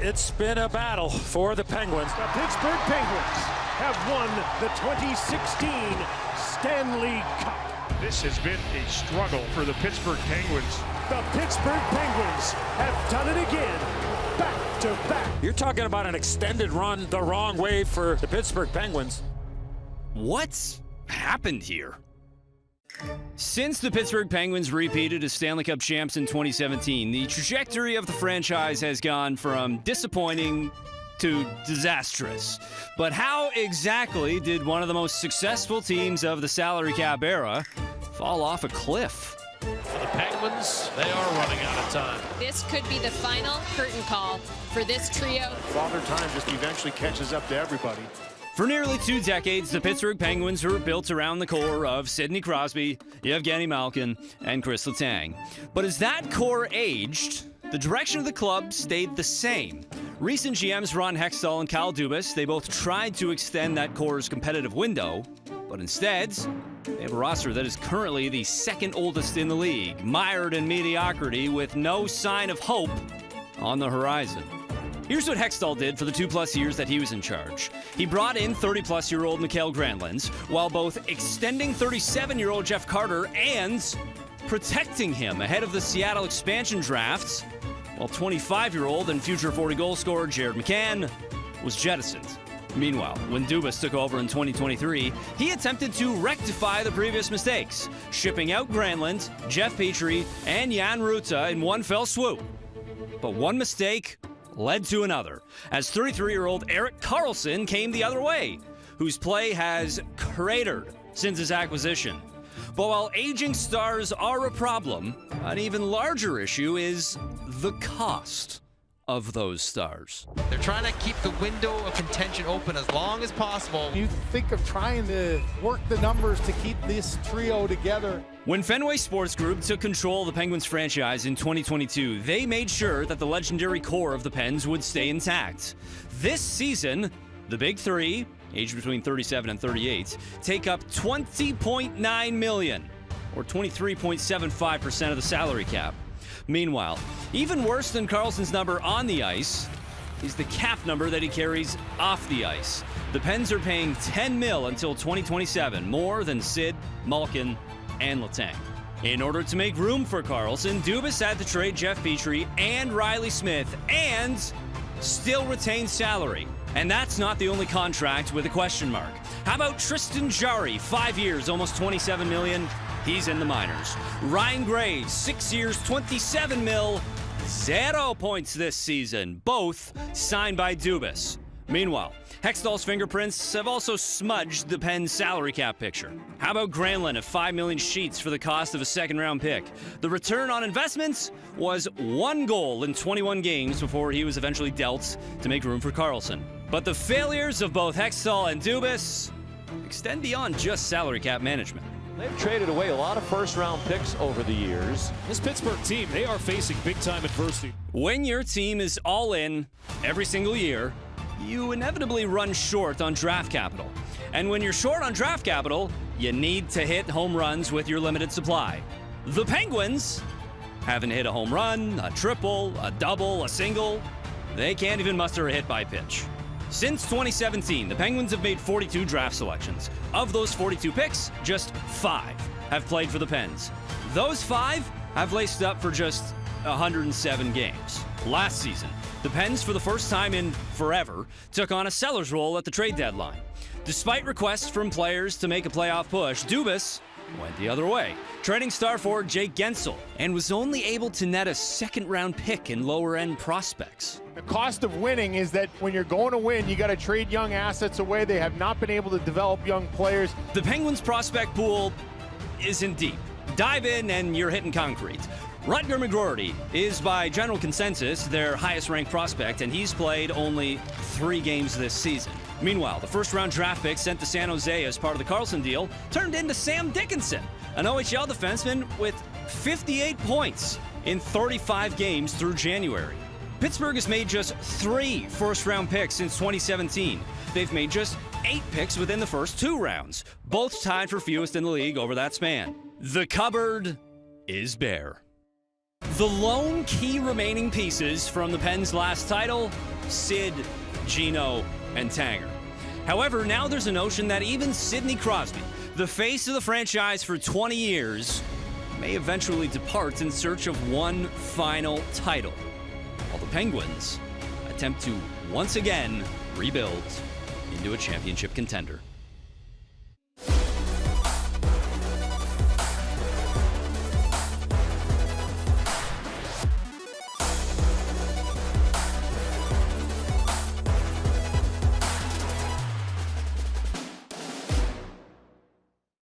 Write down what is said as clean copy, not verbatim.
It's been a battle for the Penguins. The Pittsburgh Penguins have won the 2016 Stanley Cup. This has been a struggle for the Pittsburgh Penguins. The Pittsburgh Penguins have done it again, back to back. You're talking about an extended run the wrong way for the Pittsburgh Penguins. What's happened here? Since the Pittsburgh Penguins repeated as Stanley Cup champs in 2017, the trajectory of the franchise has gone from disappointing to disastrous. But how exactly did one of the most successful teams of the salary cap era fall off a cliff? For the Penguins, they are running out of time. This could be the final curtain call for this trio. Father Time just eventually catches up to everybody. For nearly 2 decades, the Pittsburgh Penguins were built around the core of Sidney Crosby, Evgeny Malkin, and Chris Letang. But as that core aged, the direction of the club stayed the same. Recent GMs Ron Hextall and Kyle Dubas, they both tried to extend that core's competitive window, but instead, they have a roster that is currently the second oldest in the league, mired in mediocrity with no sign of hope on the horizon. Here's what Hextall did for the 2+ years that he was in charge. He brought in 30+-year-old Mikael Granlund, while both extending 37-year-old Jeff Carter and protecting him ahead of the Seattle expansion drafts, while 25-year-old and future 40-goal scorer Jared McCann was jettisoned. Meanwhile, when Dubas took over in 2023, he attempted to rectify the previous mistakes, shipping out Granlund, Jeff Petrie, and Jan Rutta in one fell swoop. But one mistake led to another, as 33-year-old Erik Karlsson came the other way, whose play has cratered since his acquisition. But while aging stars are a problem, an even larger issue is the cost of those stars. They're trying to keep the window of contention open as long as possible. You think of trying to work the numbers to keep this trio together. When Fenway Sports Group took control of the Penguins franchise in 2022, they made sure that the legendary core of the Pens would stay intact. This season, the Big Three, aged between 37 and 38, take up $20.9 million, or 23.75% of the salary cap. Meanwhile, even worse than Karlsson's number on the ice is the cap number that he carries off the ice. The Pens are paying $10 million until 2027, more than Sid, Malkin, and Letang. In order to make room for Karlsson, Dubas had to trade Jeff Petrie and Riley Smith and still retain salary. And that's not the only contract with a question mark. How about Tristan Jarry, 5 years, almost $27 million? He's in the minors. Ryan Graves, 6 years, $27 million, 0 points this season, both signed by Dubas. Meanwhile, Hextall's fingerprints have also smudged the Pens' salary cap picture. How about Granlund at $5 million sheets for the cost of a second-round pick? The return on investments was 1 goal in 21 games before he was eventually dealt to make room for Karlsson. But the failures of both Hextall and Dubas extend beyond just salary cap management. They've traded away a lot of first-round picks over the years. This Pittsburgh team, they are facing big-time adversity. When your team is all in every single year, you inevitably run short on draft capital. And when you're short on draft capital, you need to hit home runs with your limited supply. The Penguins haven't hit a home run, a triple, a double, a single. They can't even muster a hit by pitch. Since 2017, the Penguins have made 42 draft selections. Of those 42 picks, just 5 have played for the Pens. Those 5 have laced up for just 107 games. Last season, the Pens, for the first time in forever, took on a seller's role at the trade deadline. Despite requests from players to make a playoff push, Dubas went the other way, trading star forward Jake Gensel, and was only able to net a second-round pick in lower-end prospects. The cost of winning is that when you're going to win, you got to trade young assets away. They have not been able to develop young players. The Penguins' prospect pool isn't deep. Dive in and you're hitting concrete. Rutger McGroarty is, by general consensus, their highest-ranked prospect, and he's played only 3 games this season. Meanwhile, the first-round draft pick sent to San Jose as part of the Karlsson deal turned into Sam Dickinson, an OHL defenseman with 58 points in 35 games through January. Pittsburgh has made just 3 first-round picks since 2017. They've made just 8 picks within the first 2 rounds, both tied for fewest in the league over that span. The cupboard is bare. The lone key remaining pieces from the Pens' last title, Sid, Gino, and Tanger. However, now there's a notion that even Sidney Crosby, the face of the franchise for 20 years, may eventually depart in search of one final title, while the Penguins attempt to once again rebuild into a championship contender.